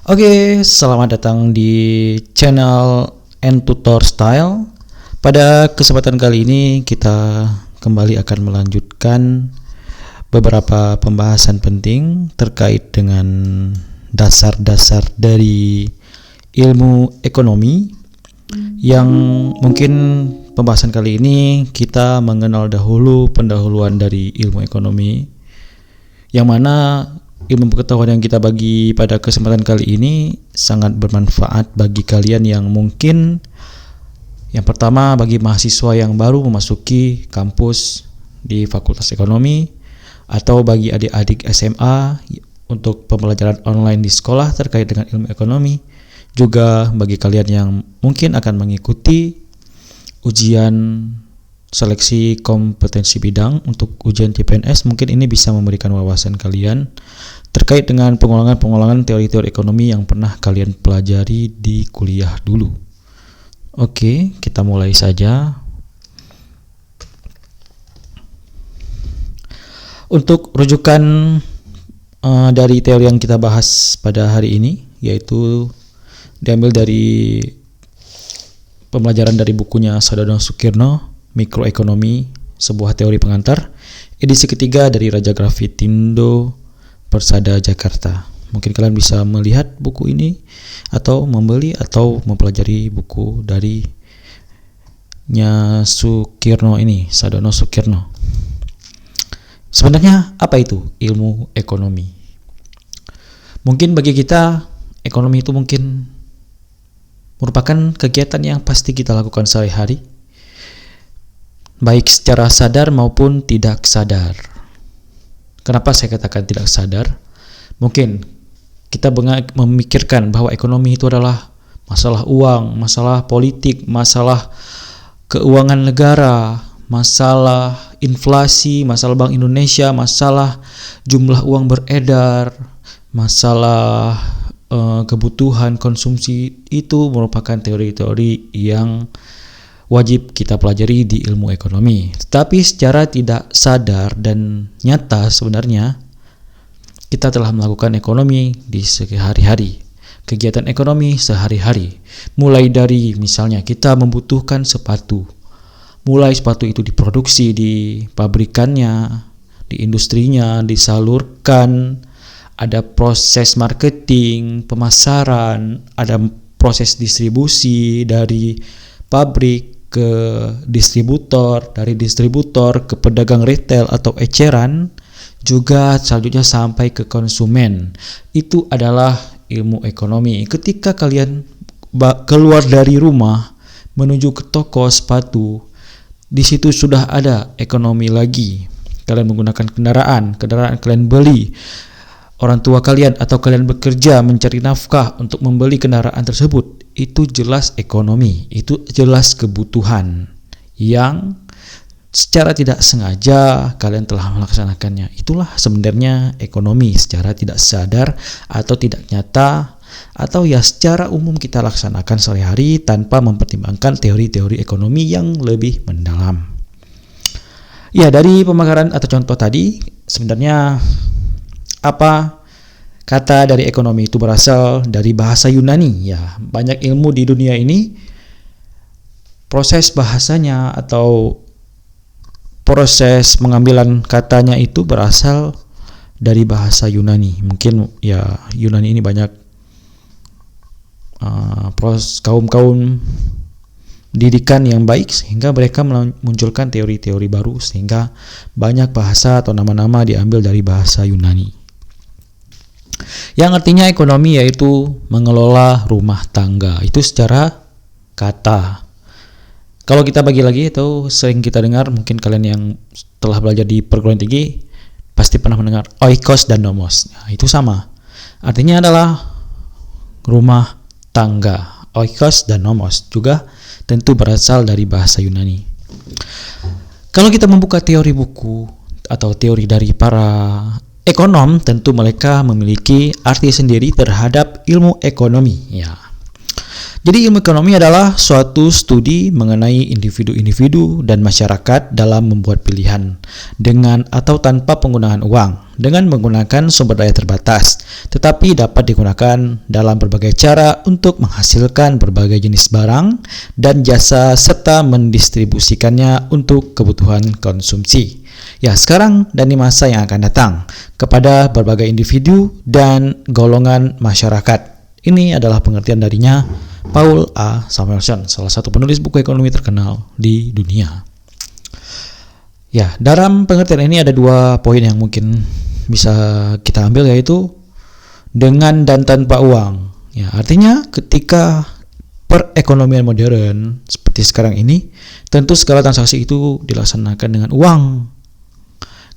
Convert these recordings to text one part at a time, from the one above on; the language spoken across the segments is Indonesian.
Oke, selamat datang di channel N-Tutor Style. Pada kesempatan kali ini kita kembali akan melanjutkan beberapa pembahasan penting terkait dengan dasar-dasar dari ilmu ekonomi yang mungkin pembahasan kali ini kita mengenal dahulu pendahuluan dari ilmu ekonomi, yang mana ilmu pengetahuan yang kita bagi pada kesempatan kali ini sangat bermanfaat bagi kalian yang mungkin yang pertama bagi mahasiswa yang baru memasuki kampus di Fakultas Ekonomi, atau bagi adik-adik SMA untuk pembelajaran online di sekolah terkait dengan ilmu ekonomi, juga bagi kalian yang mungkin akan mengikuti ujian seleksi kompetensi bidang untuk ujian CPNS. Mungkin ini bisa memberikan wawasan kalian terkait dengan pengulangan teori-teori ekonomi yang pernah kalian pelajari di kuliah dulu. Oke, kita mulai saja. Untuk rujukan dari teori yang kita bahas pada hari ini, yaitu diambil dari pembelajaran dari bukunya Sadono Sukirno, Mikroekonomi, sebuah teori pengantar, edisi ketiga dari Raja Grafitindo Persada Jakarta. Mungkin kalian bisa melihat buku ini atau membeli atau mempelajari buku dari Sukirno ini, Sadono Sukirno. Sebenarnya apa itu ilmu ekonomi? Mungkin bagi kita ekonomi itu mungkin merupakan kegiatan yang pasti kita lakukan sehari-hari, baik secara sadar maupun tidak sadar. Kenapa saya katakan tidak sadar? Mungkin kita memikirkan bahwa ekonomi itu adalah masalah uang, masalah politik, masalah keuangan negara, masalah inflasi, masalah Bank Indonesia, masalah jumlah uang beredar, masalah kebutuhan konsumsi. Itu merupakan teori-teori yang wajib kita pelajari di ilmu ekonomi. Tetapi secara tidak sadar dan nyata sebenarnya kita telah melakukan ekonomi di sehari-hari, kegiatan ekonomi sehari-hari. Mulai dari misalnya kita membutuhkan sepatu, mulai sepatu itu diproduksi di pabrikannya, di industrinya, disalurkan, ada proses marketing, pemasaran, ada proses distribusi dari pabrik ke distributor, dari distributor ke pedagang retail atau eceran, juga selanjutnya sampai ke konsumen. Itu adalah ilmu ekonomi. Ketika kalian keluar dari rumah menuju ke toko sepatu, di situ sudah ada ekonomi lagi. Kalian menggunakan kendaraan kalian beli, orang tua kalian atau kalian bekerja mencari nafkah untuk membeli kendaraan tersebut. Itu jelas ekonomi, itu jelas kebutuhan yang secara tidak sengaja kalian telah melaksanakannya. Itulah sebenarnya ekonomi secara tidak sadar atau tidak nyata, atau ya secara umum kita laksanakan sehari-hari tanpa mempertimbangkan teori-teori ekonomi yang lebih mendalam. Ya, dari pemakaran atau contoh tadi, sebenarnya apa kata dari ekonomi itu berasal dari bahasa Yunani. Ya, banyak ilmu di dunia ini proses bahasanya atau proses pengambilan katanya itu berasal dari bahasa Yunani. Mungkin ya Yunani ini banyak kaum didikan yang baik sehingga mereka memunculkan teori-teori baru, sehingga banyak bahasa atau nama-nama diambil dari bahasa Yunani. Yang artinya ekonomi yaitu mengelola rumah tangga. Itu secara kata. Kalau kita bagi lagi, itu sering kita dengar, mungkin kalian yang telah belajar di perguruan tinggi pasti pernah mendengar oikos dan nomos. Nah, itu sama. Artinya adalah rumah tangga. Oikos dan nomos juga tentu berasal dari bahasa Yunani. Kalau kita membuka teori buku atau teori dari para ekonom, tentu mereka memiliki arti sendiri terhadap ilmu ekonomi. Ya. Jadi ilmu ekonomi adalah suatu studi mengenai individu-individu dan masyarakat dalam membuat pilihan dengan atau tanpa penggunaan uang, dengan menggunakan sumber daya terbatas, tetapi dapat digunakan dalam berbagai cara untuk menghasilkan berbagai jenis barang dan jasa serta mendistribusikannya untuk kebutuhan konsumsi. Ya, sekarang dan di masa yang akan datang kepada berbagai individu dan golongan masyarakat. Ini adalah pengertian darinya Paul A. Samuelson, salah satu penulis buku ekonomi terkenal di dunia. Ya, dalam pengertian ini ada 2 poin yang mungkin bisa kita ambil, yaitu dengan dan tanpa uang. Ya, artinya ketika perekonomian modern seperti sekarang ini, tentu segala transaksi itu dilaksanakan dengan uang.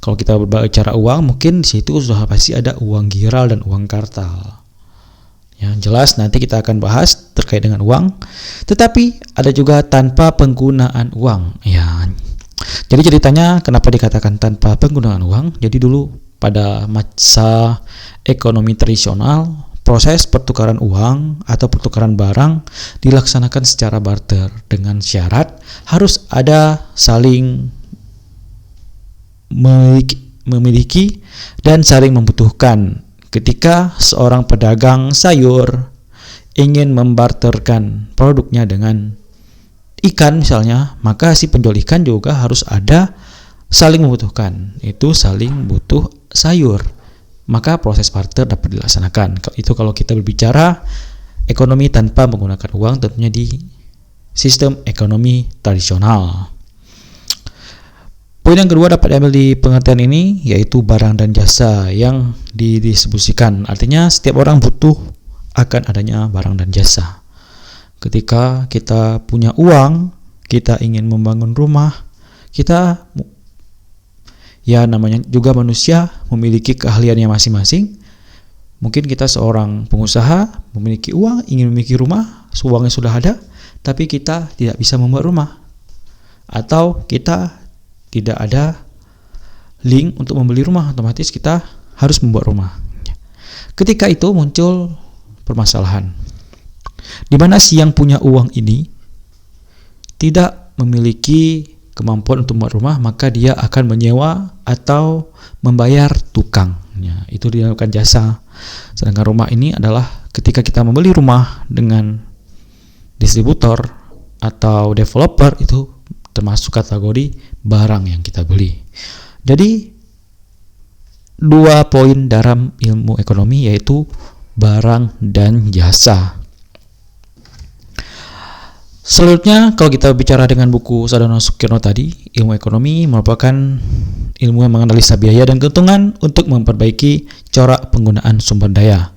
Kalau kita berbicara uang, mungkin di situ sudah pasti ada uang giral dan uang kartal. Yang jelas nanti kita akan bahas terkait dengan uang, tetapi ada juga tanpa penggunaan uang. Ya, jadi ceritanya kenapa dikatakan tanpa penggunaan uang? Jadi dulu pada masa ekonomi tradisional, proses pertukaran uang atau pertukaran barang dilaksanakan secara barter dengan syarat harus ada saling memiliki dan saling membutuhkan. Ketika seorang pedagang sayur ingin membarterkan produknya dengan ikan misalnya, maka si penjual ikan juga harus ada saling membutuhkan, itu saling butuh sayur, maka proses barter dapat dilaksanakan. Itu kalau kita berbicara ekonomi tanpa menggunakan uang, tentunya di sistem ekonomi tradisional. Poin yang kedua dapat diambil di pengertian ini, yaitu barang dan jasa yang didistribusikan. Artinya setiap orang butuh akan adanya barang dan jasa. Ketika kita punya uang, kita ingin membangun rumah, kita namanya juga manusia memiliki keahliannya masing-masing. Mungkin kita seorang pengusaha memiliki uang, ingin memiliki rumah, uangnya sudah ada, tapi kita tidak bisa membuat rumah. Atau kita tidak ada link untuk membeli rumah, otomatis kita harus membuat rumah. Ketika itu muncul permasalahan, di mana si yang punya uang ini tidak memiliki kemampuan untuk membuat rumah, maka dia akan menyewa atau membayar tukang. Ya, itu dinamakan jasa. Sedangkan rumah ini adalah ketika kita membeli rumah dengan distributor atau developer, itu termasuk kategori barang yang kita beli. Jadi 2 poin dalam ilmu ekonomi, yaitu barang dan jasa. Selanjutnya, kalau kita bicara dengan buku Sadono Sukirno tadi, ilmu ekonomi merupakan ilmu yang menganalisa biaya dan keuntungan untuk memperbaiki corak penggunaan sumber daya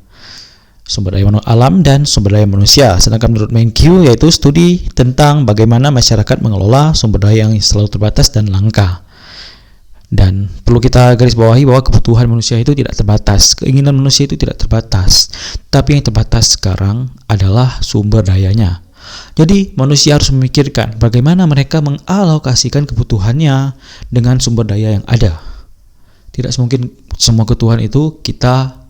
alam dan sumber daya manusia. Sedangkan menurut Menkyu, yaitu studi tentang bagaimana masyarakat mengelola sumber daya yang selalu terbatas dan langka. Dan perlu kita garis bawahi bahwa kebutuhan manusia itu tidak terbatas, keinginan manusia itu tidak terbatas, tapi yang terbatas sekarang adalah sumber dayanya. Jadi manusia harus memikirkan bagaimana mereka mengalokasikan kebutuhannya dengan sumber daya yang ada. Tidak mungkin semua kebutuhan itu kita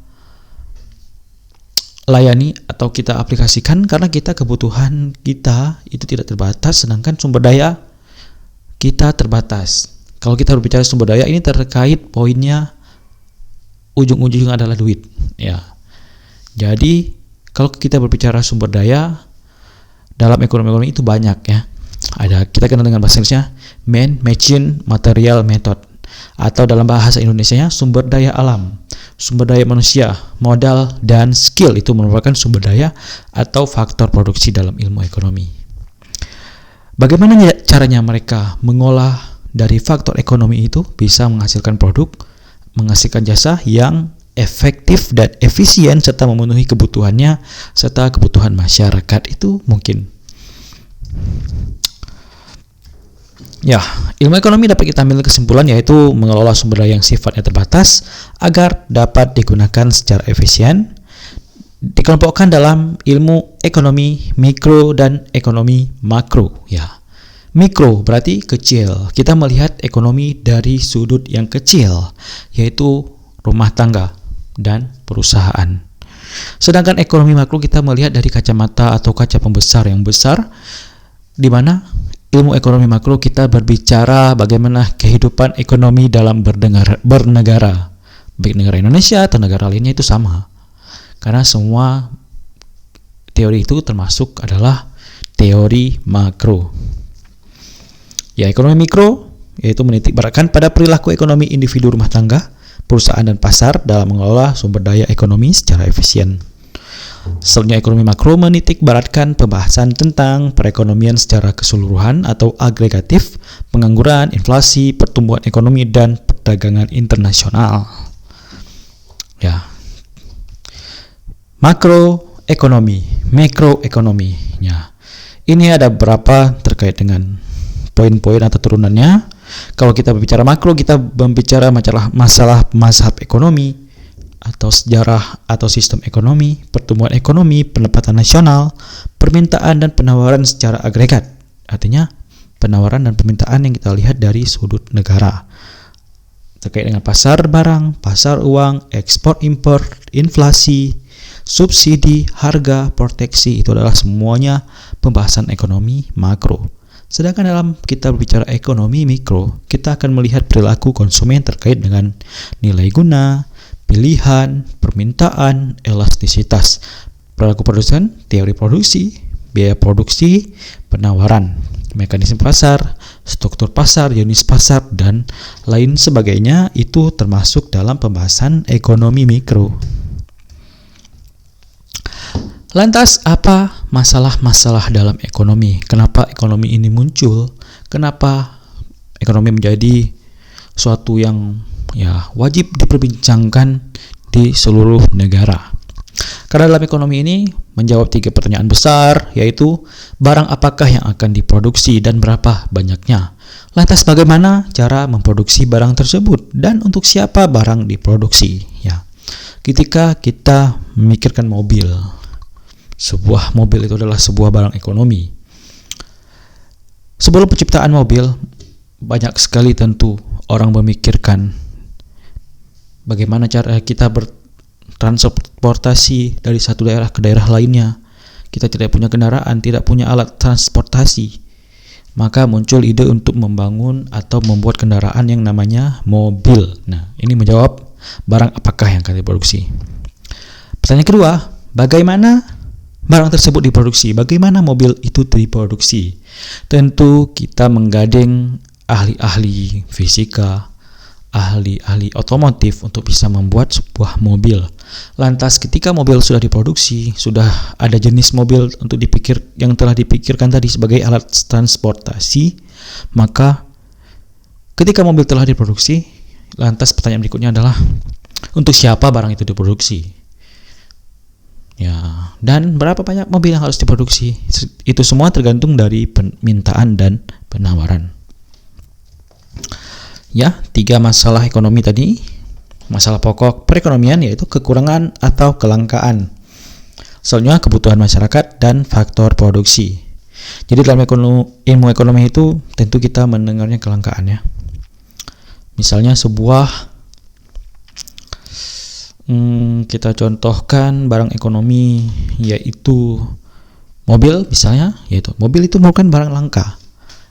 layani atau kita aplikasikan, karena kebutuhan kita itu tidak terbatas, sedangkan sumber daya kita terbatas. Kalau kita berbicara sumber daya, ini terkait poinnya ujung-ujungnya adalah duit. Ya, jadi kalau kita berbicara sumber daya dalam ekonomi itu banyak ya. Kita kenal dengan bahasa Inggrisnya man, machine, material, method, atau dalam bahasa Indonesianya sumber daya alam, sumber daya manusia, modal, dan skill. Itu merupakan sumber daya atau faktor produksi dalam ilmu ekonomi. Bagaimana caranya mereka mengolah dari faktor ekonomi itu bisa menghasilkan produk, menghasilkan jasa yang efektif dan efisien serta memenuhi kebutuhannya serta kebutuhan masyarakat itu mungkin. Ya, ilmu ekonomi dapat kita ambil kesimpulan, yaitu mengelola sumber daya yang sifatnya terbatas agar dapat digunakan secara efisien. Dikelompokkan dalam ilmu ekonomi mikro dan ekonomi makro. Ya, mikro berarti kecil. Kita melihat ekonomi dari sudut yang kecil, yaitu rumah tangga dan perusahaan. Sedangkan ekonomi makro kita melihat dari kacamata atau kaca pembesar yang besar, di mana ilmu ekonomi makro kita berbicara bagaimana kehidupan ekonomi dalam bernegara. Baik negara Indonesia atau negara lainnya itu sama. Karena semua teori itu termasuk adalah teori makro. Ya, ekonomi mikro yaitu menitik beratkan pada perilaku ekonomi individu rumah tangga, perusahaan dan pasar dalam mengelola sumber daya ekonomi secara efisien. Selanjutnya ekonomi makro menitik beratkan pembahasan tentang perekonomian secara keseluruhan atau agregatif, pengangguran, inflasi, pertumbuhan ekonomi dan perdagangan internasional. Ya. Makroekonomi. Ya. Ini ada beberapa terkait dengan poin-poin atau turunannya. Kalau kita berbicara makro, kita berbicara masalah mazhab ekonomi atau sejarah atau sistem ekonomi, pertumbuhan ekonomi, pendapatan nasional, permintaan dan penawaran secara agregat. Artinya penawaran dan permintaan yang kita lihat dari sudut negara. Terkait dengan pasar barang, pasar uang, ekspor impor, inflasi, subsidi, harga, proteksi, itu adalah semuanya pembahasan ekonomi makro. Sedangkan dalam kita berbicara ekonomi mikro, kita akan melihat perilaku konsumen terkait dengan nilai guna, pilihan, permintaan, elastisitas, perilaku produsen, teori produksi, biaya produksi, penawaran, mekanisme pasar, struktur pasar, jenis pasar, dan lain sebagainya. Itu termasuk dalam pembahasan ekonomi mikro. Lantas apa masalah-masalah dalam ekonomi? Kenapa ekonomi ini muncul? Kenapa ekonomi menjadi suatu yang wajib diperbincangkan di seluruh negara? Karena dalam ekonomi ini menjawab 3 pertanyaan besar, yaitu barang apakah yang akan diproduksi dan berapa banyaknya? Lantas bagaimana cara memproduksi barang tersebut dan untuk siapa barang diproduksi? Ya, ketika kita memikirkan mobil, sebuah mobil itu adalah sebuah barang ekonomi. Sebelum penciptaan mobil, banyak sekali tentu orang memikirkan bagaimana cara kita bertransportasi dari satu daerah ke daerah lainnya. Kita tidak punya kendaraan, tidak punya alat transportasi. Maka muncul ide untuk membangun atau membuat kendaraan yang namanya mobil. Nah, ini menjawab barang apakah yang akan diproduksi. Pertanyaan kedua, bagaimana barang tersebut diproduksi? Bagaimana mobil itu diproduksi? Tentu kita menggandeng ahli-ahli fisika, ahli-ahli otomotif untuk bisa membuat sebuah mobil. Lantas ketika mobil sudah diproduksi, sudah ada jenis mobil yang telah dipikirkan tadi sebagai alat transportasi, maka ketika mobil telah diproduksi, lantas pertanyaan berikutnya adalah untuk siapa barang itu diproduksi? Ya, dan berapa banyak mobil yang harus diproduksi? Itu semua tergantung dari permintaan dan penawaran. Ya, 3 masalah ekonomi tadi. Masalah pokok perekonomian yaitu kekurangan atau kelangkaan. Selanjutnya kebutuhan masyarakat dan faktor produksi. Jadi dalam ilmu ekonomi itu tentu kita mendengarnya kelangkaan ya. Misalnya sebuah kita contohkan barang ekonomi yaitu mobil misalnya, yaitu mobil itu merupakan barang langka.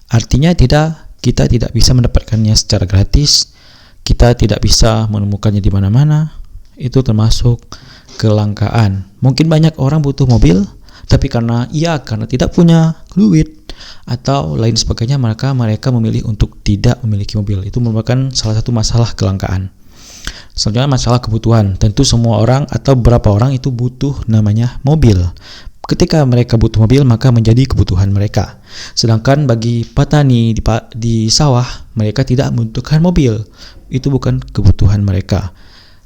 Artinya kita tidak bisa mendapatkannya secara gratis, kita tidak bisa menemukannya di mana-mana. Itu termasuk kelangkaan. Mungkin banyak orang butuh mobil, tapi karena tidak punya duit atau lain sebagainya, mereka memilih untuk tidak memiliki mobil. Itu merupakan salah satu masalah kelangkaan. Selanjutnya masalah kebutuhan. Tentu semua orang atau beberapa orang itu butuh namanya mobil. Ketika mereka butuh mobil, maka menjadi kebutuhan mereka. Sedangkan bagi petani di sawah, mereka tidak membutuhkan mobil. Itu bukan kebutuhan mereka.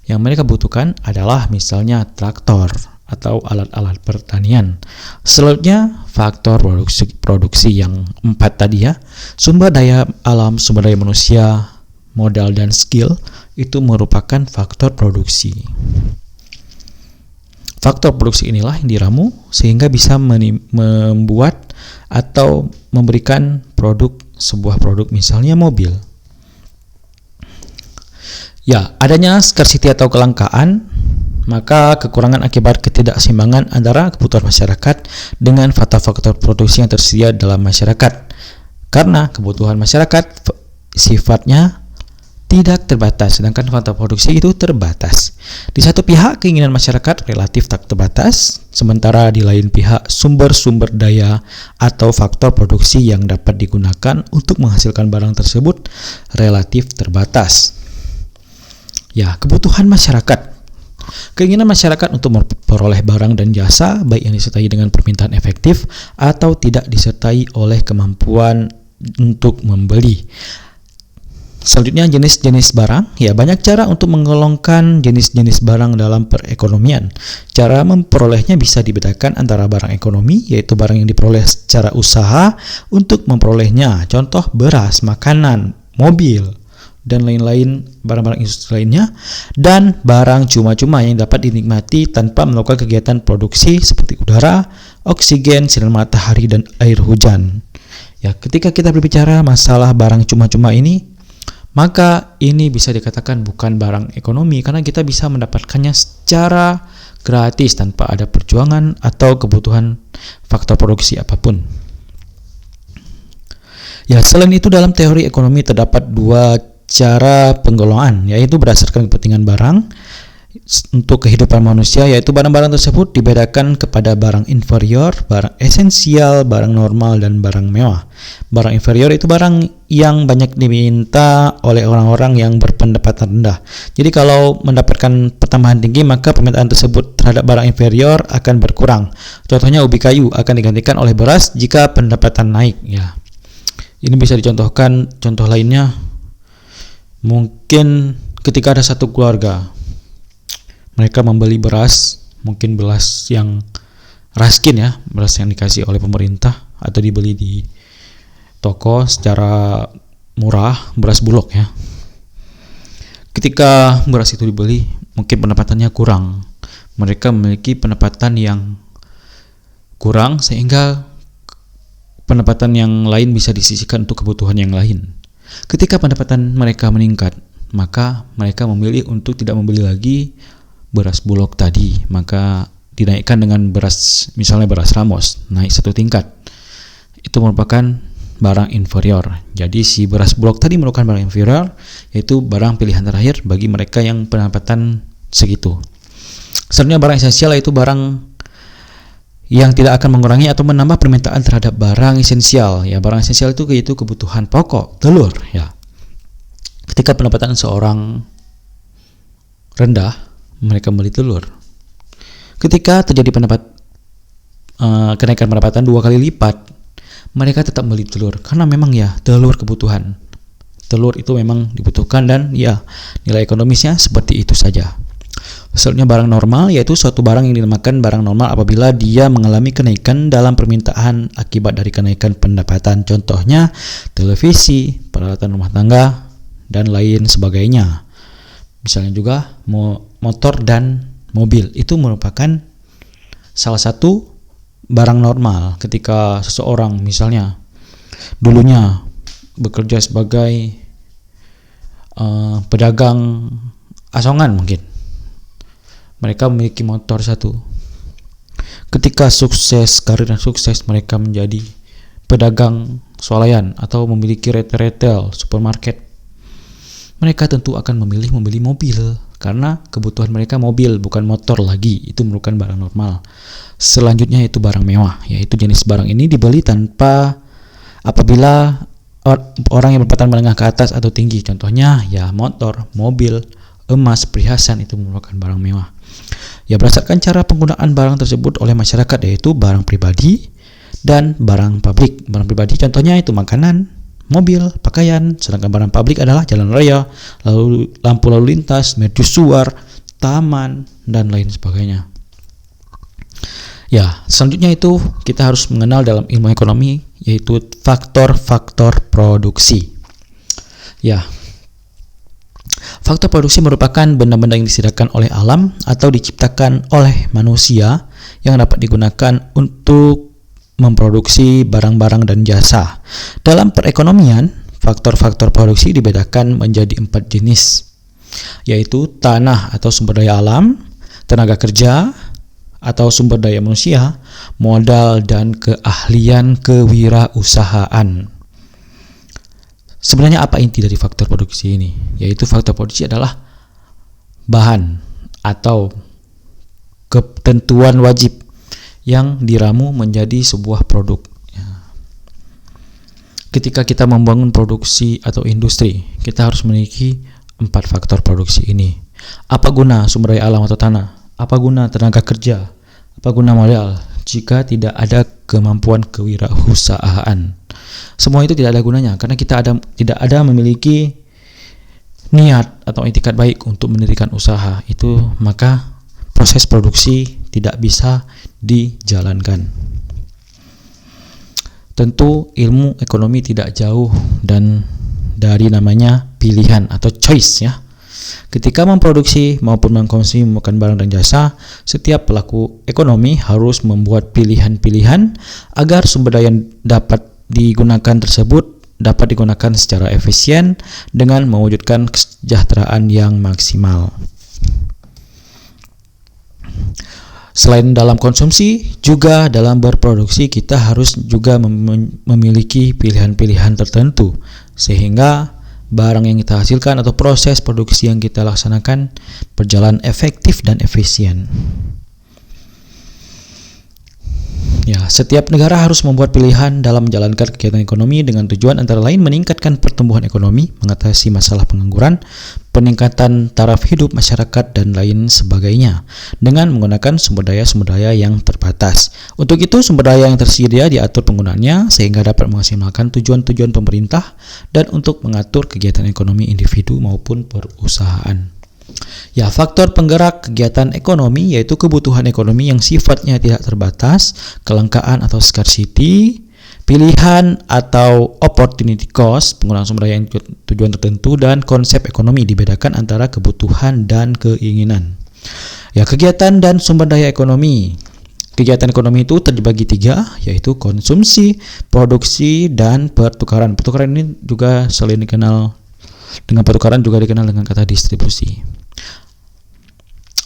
Yang mereka butuhkan adalah misalnya traktor atau alat-alat pertanian. Selanjutnya faktor produksi yang 4 tadi ya. Sumber daya alam, sumber daya manusia, modal dan skill itu merupakan faktor produksi. Faktor produksi inilah yang diramu sehingga bisa membuat atau memberikan sebuah produk misalnya mobil. Ya, adanya scarcity atau kelangkaan maka kekurangan akibat ketidakseimbangan antara kebutuhan masyarakat dengan faktor-faktor produksi yang tersedia dalam masyarakat. Karena kebutuhan masyarakat sifatnya tidak terbatas, sedangkan faktor produksi itu terbatas. Di satu pihak, keinginan masyarakat relatif tak terbatas, sementara di lain pihak, sumber-sumber daya atau faktor produksi yang dapat digunakan untuk menghasilkan barang tersebut relatif terbatas. Ya, kebutuhan masyarakat. Keinginan masyarakat untuk memperoleh barang dan jasa, baik yang disertai dengan permintaan efektif atau tidak disertai oleh kemampuan untuk membeli. Selanjutnya, jenis-jenis barang. Ya, banyak cara untuk menggolongkan jenis-jenis barang dalam perekonomian. Cara memperolehnya bisa dibedakan antara barang ekonomi, yaitu barang yang diperoleh secara usaha untuk memperolehnya. Contoh beras, makanan, mobil, dan lain-lain barang-barang industri lainnya. Dan barang cuma-cuma yang dapat dinikmati tanpa melakukan kegiatan produksi seperti udara, oksigen, sinar matahari, dan air hujan. Ya, ketika kita berbicara masalah barang cuma-cuma ini, maka ini bisa dikatakan bukan barang ekonomi karena kita bisa mendapatkannya secara gratis tanpa ada perjuangan atau kebutuhan faktor produksi apapun. Ya, selain itu dalam teori ekonomi terdapat dua cara penggolongan, yaitu berdasarkan kepentingan barang untuk kehidupan manusia, yaitu barang-barang tersebut dibedakan kepada barang inferior, barang esensial, barang normal, dan barang mewah. Barang inferior itu barang yang banyak diminta oleh orang-orang yang berpendapatan rendah. Jadi kalau mendapatkan pertambahan tinggi, maka permintaan tersebut terhadap barang inferior akan berkurang. Contohnya ubi kayu akan digantikan oleh beras jika pendapatan naik. Ya, ini bisa dicontohkan. Contoh lainnya, mungkin ketika ada satu keluarga, mereka membeli beras, mungkin beras yang raskin ya, beras yang dikasih oleh pemerintah atau dibeli di toko secara murah, beras bulog ya. Ketika beras itu dibeli, mungkin pendapatannya kurang. Mereka memiliki pendapatan yang kurang sehingga pendapatan yang lain bisa disisihkan untuk kebutuhan yang lain. Ketika pendapatan mereka meningkat, maka mereka memilih untuk tidak membeli lagi beras bulog tadi, maka dinaikkan dengan beras, misalnya beras Ramos, naik satu tingkat. Itu merupakan barang inferior. Jadi si beras bulog tadi merupakan barang inferior, yaitu barang pilihan terakhir bagi mereka yang pendapatan segitu. Selanjutnya barang esensial, yaitu barang yang tidak akan mengurangi atau menambah permintaan terhadap barang esensial. Ya, barang esensial itu yaitu kebutuhan pokok, telur. Ya, ketika pendapatan seorang rendah, mereka membeli telur. Ketika terjadi kenaikan pendapatan 2 kali lipat, mereka tetap membeli telur karena memang ya telur kebutuhan. Telur itu memang dibutuhkan dan ya nilai ekonomisnya seperti itu saja. Selanjutnya barang normal, yaitu suatu barang yang dinamakan barang normal apabila dia mengalami kenaikan dalam permintaan akibat dari kenaikan pendapatan. Contohnya televisi, peralatan rumah tangga, dan lain sebagainya. Misalnya juga motor dan mobil, itu merupakan salah satu barang normal. Ketika seseorang misalnya dulunya bekerja sebagai pedagang asongan, mungkin mereka memiliki motor satu. Ketika sukses, karirnya sukses, mereka menjadi pedagang swalayan atau memiliki retail supermarket. Mereka tentu akan memilih membeli mobil karena kebutuhan mereka mobil, bukan motor lagi. Itu merupakan barang normal. Selanjutnya itu barang mewah, yaitu jenis barang ini dibeli tanpa apabila orang yang berpendapatan menengah ke atas atau tinggi. Contohnya ya motor, mobil, emas, perhiasan, itu merupakan barang mewah. Ya, berdasarkan cara penggunaan barang tersebut oleh masyarakat, yaitu barang pribadi dan barang publik. Barang pribadi contohnya itu makanan, mobil, pakaian, sedangkan barang publik adalah jalan raya, lalu lampu lalu lintas, mercusuar, taman, dan lain sebagainya. Ya, selanjutnya itu kita harus mengenal dalam ilmu ekonomi, yaitu faktor-faktor produksi. Ya, faktor produksi merupakan benda-benda yang disediakan oleh alam atau diciptakan oleh manusia yang dapat digunakan untuk memproduksi barang-barang dan jasa. Dalam perekonomian, faktor-faktor produksi dibedakan menjadi 4 jenis, yaitu tanah atau sumber daya alam, tenaga kerja atau sumber daya manusia, modal, dan keahlian kewirausahaan. Sebenarnya apa inti dari faktor produksi ini? Yaitu faktor produksi adalah bahan atau ketentuan wajib yang diramu menjadi sebuah produk. Ketika kita membangun produksi atau industri, kita harus memiliki 4 faktor produksi ini. Apa guna sumber daya alam atau tanah? Apa guna tenaga kerja? Apa guna modal jika tidak ada kemampuan kewirausahaan? Semua itu tidak ada gunanya karena kita tidak ada memiliki niat atau itikat baik untuk mendirikan usaha. Maka proses produksi tidak bisa dijalankan. Tentu ilmu ekonomi tidak jauh dan dari namanya pilihan atau choice ya. Ketika memproduksi maupun mengkonsumsi memakan barang dan jasa, setiap pelaku ekonomi harus membuat pilihan-pilihan agar sumber daya yang dapat digunakan tersebut dapat digunakan secara efisien dengan mewujudkan kesejahteraan yang maksimal. Selain dalam konsumsi, juga dalam berproduksi kita harus juga memiliki pilihan-pilihan tertentu sehingga barang yang kita hasilkan atau proses produksi yang kita laksanakan berjalan efektif dan efisien. Setiap negara harus membuat pilihan dalam menjalankan kegiatan ekonomi dengan tujuan antara lain meningkatkan pertumbuhan ekonomi, mengatasi masalah pengangguran, peningkatan taraf hidup masyarakat, dan lain sebagainya dengan menggunakan sumber daya yang terbatas. Untuk itu, sumber daya yang tersedia diatur penggunaannya sehingga dapat memaksimalkan tujuan-tujuan pemerintah dan untuk mengatur kegiatan ekonomi individu maupun perusahaan. Faktor penggerak kegiatan ekonomi yaitu kebutuhan ekonomi yang sifatnya tidak terbatas, kelangkaan atau scarcity, pilihan atau opportunity cost, penggunaan sumber daya yang tujuan tertentu, dan konsep ekonomi dibedakan antara kebutuhan dan keinginan. Kegiatan dan sumber daya ekonomi. Kegiatan ekonomi itu terbagi 3, yaitu konsumsi, produksi, dan pertukaran. Pertukaran ini juga selain dikenal dengan pertukaran juga dikenal dengan kata distribusi.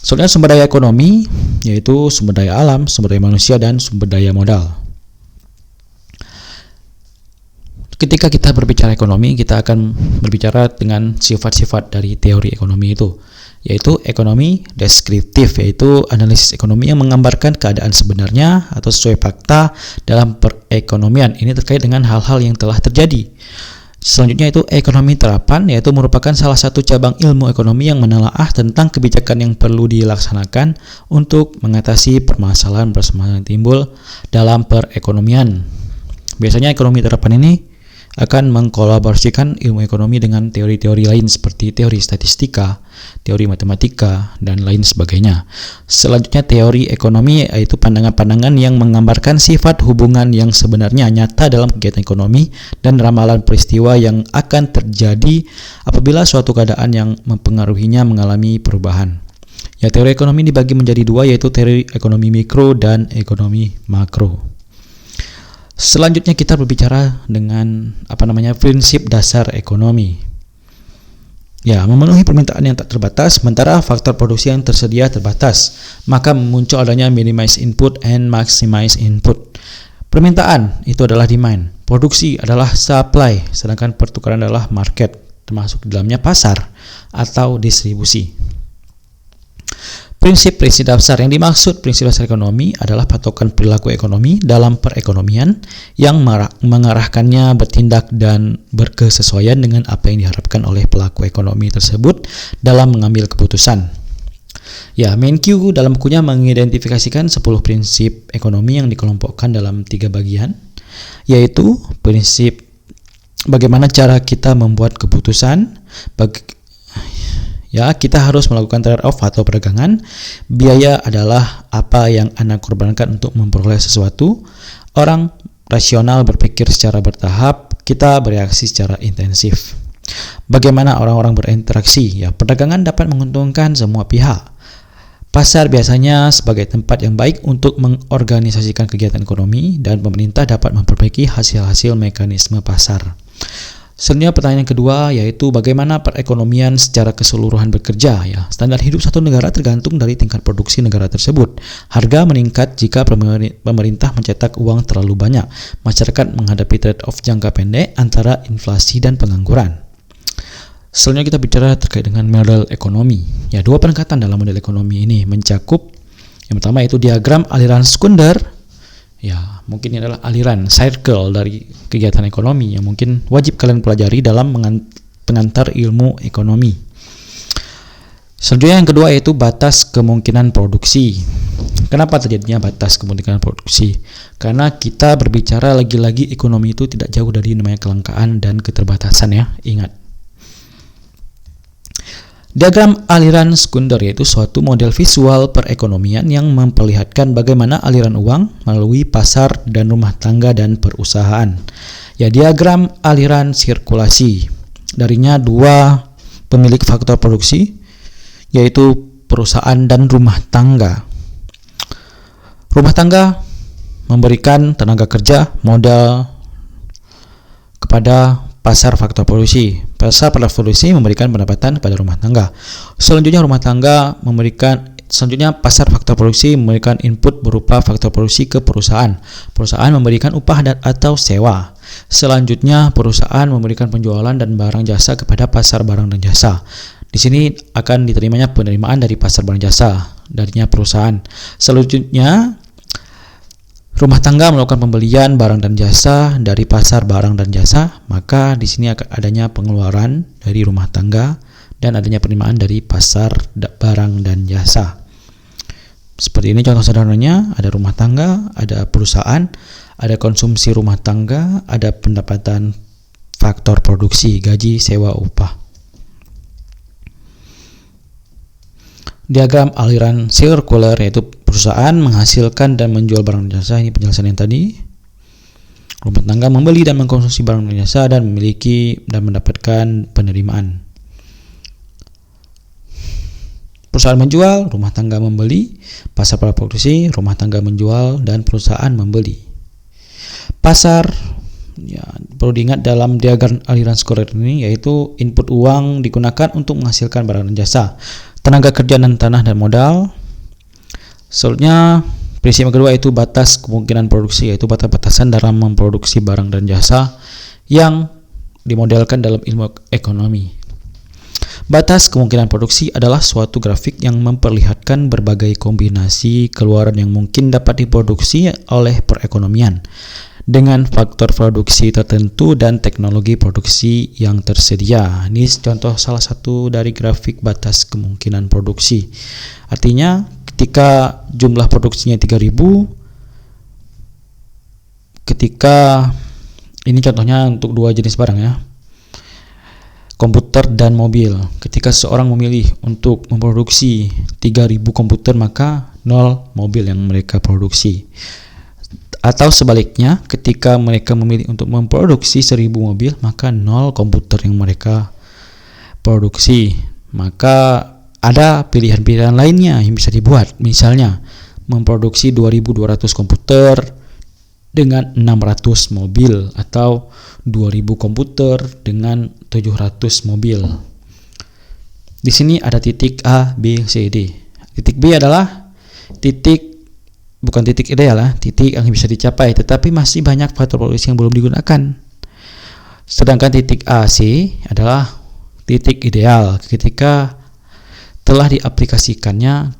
Soalnya sumber daya ekonomi yaitu sumber daya alam, sumber daya manusia, dan sumber daya modal. Ketika kita berbicara ekonomi, kita akan berbicara dengan sifat-sifat dari teori ekonomi itu, yaitu ekonomi deskriptif, yaitu analisis ekonomi yang menggambarkan keadaan sebenarnya atau sesuai fakta dalam perekonomian. Ini terkait dengan hal-hal yang telah terjadi. Selanjutnya itu ekonomi terapan, yaitu merupakan salah satu cabang ilmu ekonomi yang menelaah tentang kebijakan yang perlu dilaksanakan untuk mengatasi permasalahan yang timbul dalam perekonomian. Biasanya ekonomi terapan ini akan mengkolaborasikan ilmu ekonomi dengan teori-teori lain seperti teori statistika, teori matematika, dan lain sebagainya. Selanjutnya teori ekonomi yaitu pandangan-pandangan yang menggambarkan sifat hubungan yang sebenarnya nyata dalam kegiatan ekonomi dan ramalan peristiwa yang akan terjadi apabila suatu keadaan yang mempengaruhinya mengalami perubahan. Teori ekonomi dibagi menjadi 2, yaitu teori ekonomi mikro dan ekonomi makro. Selanjutnya kita berbicara dengan prinsip dasar ekonomi. Memenuhi permintaan yang tak terbatas, sementara faktor produksi yang tersedia terbatas, maka muncul adanya minimize input and maximize input. Permintaan itu adalah demand, produksi adalah supply, sedangkan pertukaran adalah market, termasuk di dalamnya pasar atau distribusi. Prinsip-prinsip dasar yang dimaksud prinsip dasar ekonomi adalah patokan perilaku ekonomi dalam perekonomian yang mengarahkannya bertindak dan berkesesuaian dengan apa yang diharapkan oleh pelaku ekonomi tersebut dalam mengambil keputusan. Menkyu dalam bukunya mengidentifikasikan 10 prinsip ekonomi yang dikelompokkan dalam 3 bagian, yaitu prinsip bagaimana cara kita membuat keputusan, kita harus melakukan trade-off atau perdagangan. Biaya adalah apa yang Anda korbankan untuk memperoleh sesuatu. Orang rasional berpikir secara bertahap, kita bereaksi secara intensif. Bagaimana orang-orang berinteraksi? Perdagangan dapat menguntungkan semua pihak. Pasar biasanya sebagai tempat yang baik untuk mengorganisasikan kegiatan ekonomi dan pemerintah dapat memperbaiki hasil-hasil mekanisme pasar. Selanjutnya pertanyaan yang kedua yaitu bagaimana perekonomian secara keseluruhan bekerja ya. Standar hidup satu negara tergantung dari tingkat produksi negara tersebut. Harga meningkat jika pemerintah mencetak uang terlalu banyak. Masyarakat menghadapi trade-off jangka pendek antara inflasi dan pengangguran. Selanjutnya kita bicara terkait dengan model ekonomi. Ya, dua pendekatan dalam model ekonomi ini mencakup yang pertama yaitu diagram aliran sekunder. Ya, mungkin ini adalah aliran circle dari kegiatan ekonomi yang mungkin wajib kalian pelajari dalam pengantar ilmu ekonomi. Selanjutnya yang kedua yaitu batas kemungkinan produksi. Kenapa terjadinya batas kemungkinan produksi? Karena kita berbicara lagi-lagi ekonomi itu tidak jauh dari namanya kelangkaan dan keterbatasan ya, ingat. Diagram aliran sekunder yaitu suatu model visual perekonomian yang memperlihatkan bagaimana aliran uang melalui pasar dan rumah tangga dan perusahaan. Ya, diagram aliran sirkulasi. Darinya dua pemilik faktor produksi yaitu perusahaan dan rumah tangga. Rumah tangga memberikan tenaga kerja, modal kepada pasar faktor produksi. Pasar faktor produksi memberikan pendapatan kepada rumah tangga. Selanjutnya pasar faktor produksi memberikan input berupa faktor produksi ke perusahaan. Perusahaan memberikan upah atau sewa. Selanjutnya perusahaan memberikan penjualan dan barang jasa kepada pasar barang dan jasa. Di sini akan diterimanya penerimaan dari pasar barang jasa darinya perusahaan. Selanjutnya rumah tangga melakukan pembelian barang dan jasa dari pasar barang dan jasa, maka di sini akan adanya pengeluaran dari rumah tangga dan adanya penerimaan dari pasar barang dan jasa. Seperti ini contoh sederhananya, ada rumah tangga, ada perusahaan, ada konsumsi rumah tangga, ada pendapatan faktor produksi, gaji, sewa, upah. Diagram aliran sirkuler yaitu perusahaan menghasilkan dan menjual barang dan jasa. Ini penjelasan yang tadi. Rumah tangga membeli dan mengkonsumsi barang dan jasa dan memiliki dan mendapatkan penerimaan. Perusahaan menjual, rumah tangga membeli. Pasar produksi, rumah tangga menjual dan perusahaan membeli. Pasar, ya, perlu diingat dalam diagram aliran sirkuler ini yaitu input uang digunakan untuk menghasilkan barang dan jasa. Tenaga kerja dan tanah dan modal. Selanjutnya prinsip yang kedua yaitu batas kemungkinan produksi, yaitu batas-batasan dalam memproduksi barang dan jasa yang dimodelkan dalam ilmu ekonomi. Batas kemungkinan produksi adalah suatu grafik yang memperlihatkan berbagai kombinasi keluaran yang mungkin dapat diproduksi oleh perekonomian dengan faktor produksi tertentu dan teknologi produksi yang tersedia. Ini contoh salah satu dari grafik batas kemungkinan produksi. Artinya ketika jumlah produksinya 3000, ketika ini contohnya untuk dua jenis barang ya, komputer dan mobil. Ketika seorang memilih untuk memproduksi 3000 komputer, maka 0 mobil yang mereka produksi. Atau sebaliknya, ketika mereka memilih untuk memproduksi 1000 mobil, maka 0 komputer yang mereka produksi. Maka ada pilihan-pilihan lainnya yang bisa dibuat. Misalnya, memproduksi 2200 komputer dengan 600 mobil atau 2000 komputer dengan 700 mobil. Di sini ada titik A, B, C, D. Titik B adalah bukan titik ideal lah, titik yang bisa dicapai, tetapi masih banyak faktor produksi yang belum digunakan. Sedangkan titik A, C adalah titik ideal ketika telah diaplikasikannya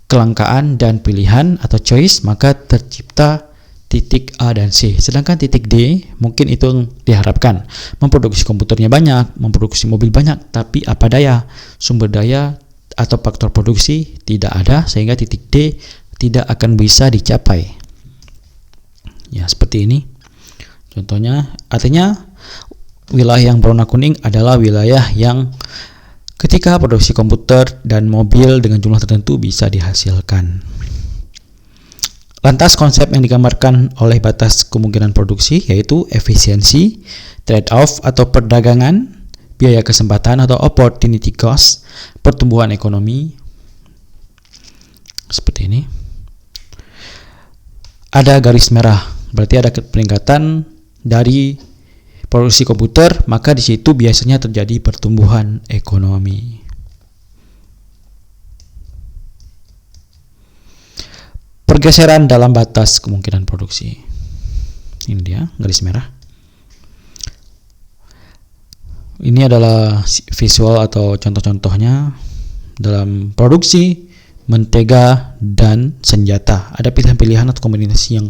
kelangkaan dan pilihan atau choice, maka tercipta titik A dan C. Sedangkan titik D mungkin itu diharapkan memproduksi komputernya banyak, memproduksi mobil banyak, tapi apa daya, sumber daya atau faktor produksi tidak ada, sehingga titik D tidak akan bisa dicapai. Ya, seperti ini contohnya. Artinya wilayah yang berwarna kuning adalah wilayah yang ketika produksi komputer dan mobil dengan jumlah tertentu bisa dihasilkan. Lantas konsep yang digambarkan oleh batas kemungkinan produksi yaitu efisiensi, trade-off atau perdagangan, biaya kesempatan atau opportunity cost, pertumbuhan ekonomi. Seperti ini. Ada garis merah, berarti ada peningkatan dari produksi komputer, maka di situ biasanya terjadi pertumbuhan ekonomi. Pergeseran dalam batas kemungkinan produksi. Ini dia garis merah. Ini adalah visual atau contoh-contohnya dalam produksi mentega dan senjata. Ada pilihan-pilihan atau kombinasi yang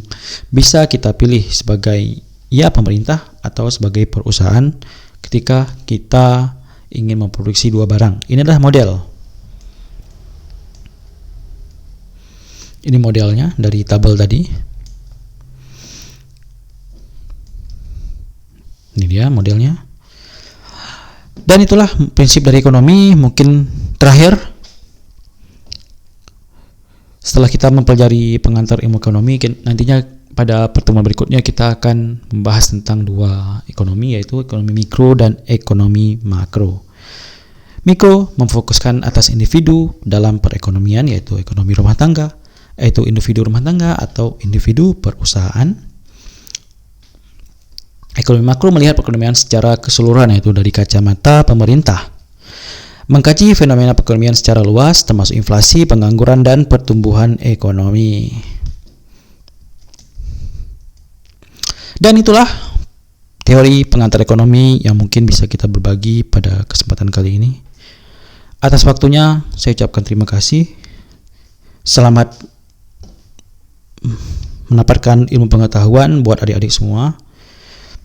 bisa kita pilih sebagai pemerintah atau sebagai perusahaan ketika kita ingin memproduksi dua barang. Ini adalah model. Ini modelnya dari tabel tadi. Ini dia modelnya. Dan itulah prinsip dari ekonomi. Mungkin terakhir, setelah kita mempelajari pengantar ilmu ekonomi, nantinya pada pertemuan berikutnya kita akan membahas tentang dua ekonomi, yaitu ekonomi mikro dan ekonomi makro. Mikro memfokuskan atas individu dalam perekonomian, yaitu ekonomi rumah tangga, yaitu individu rumah tangga atau individu perusahaan. Ekonomi makro melihat perekonomian secara keseluruhan, yaitu dari kacamata pemerintah. Mengkaji fenomena perekonomian secara luas, termasuk inflasi, pengangguran, dan pertumbuhan ekonomi. Dan itulah teori pengantar ekonomi yang mungkin bisa kita berbagi pada kesempatan kali ini. Atas waktunya, saya ucapkan terima kasih. Selamat mendapatkan ilmu pengetahuan buat adik-adik semua.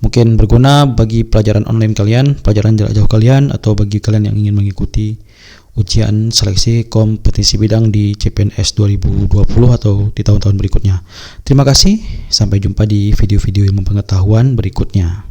Mungkin berguna bagi pelajaran online kalian, pelajaran jarak jauh kalian, atau bagi kalian yang ingin mengikuti ujian seleksi kompetisi bidang di CPNS 2020 atau di tahun-tahun berikutnya. Terima kasih, sampai jumpa di video-video ilmu pengetahuan berikutnya.